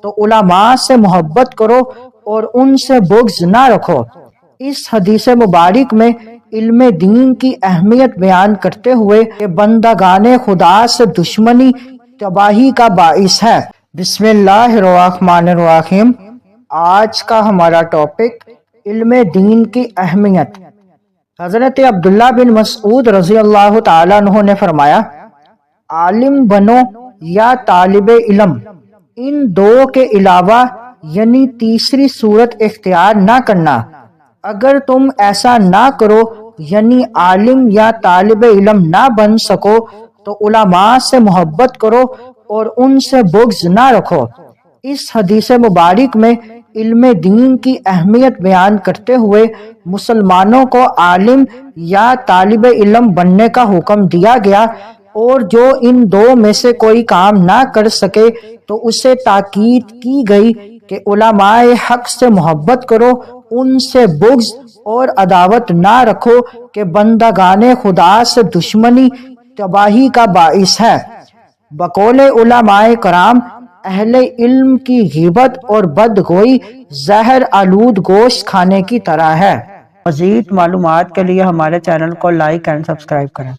تو علماء سے محبت کرو اور ان سے بغض نہ رکھو۔ اس حدیث مبارک میں علم دین کی اہمیت بیان کرتے ہوئے کہ بندگان خدا سے دشمنی تباہی کا باعث ہے۔ بسم اللہ الرحمن الرحیم۔ آج کا ہمارا ٹاپک علم دین کی اہمیت۔ حضرت عبداللہ بن مسعود رضی اللہ تعالیٰ عنہ نے فرمایا، عالم بنو یا طالب علم، ان دو کے علاوہ یعنی تیسری صورت اختیار نہ کرنا۔ اگر تم ایسا نہ کرو یعنی عالم یا طالب علم نہ بن سکو تو علماء سے محبت کرو اور ان سے بغض نہ رکھو۔ اس حدیث مبارک میں علم دین کی اہمیت بیان کرتے ہوئے مسلمانوں کو عالم یا طالب علم بننے کا حکم دیا گیا، اور جو ان دو میں سے کوئی کام نہ کر سکے تو اسے تاکید کی گئی کہ علماء حق سے محبت کرو، ان سے بغض اور عداوت نہ رکھو کہ بندگان خدا سے دشمنی تباہی کا باعث ہے۔ بقول علماء کرام، اہل علم کی غیبت اور بدگوئی زہر آلود گوشت کھانے کی طرح ہے۔ مزید معلومات کے لیے ہمارے چینل کو لائک اینڈ سبسکرائب کریں۔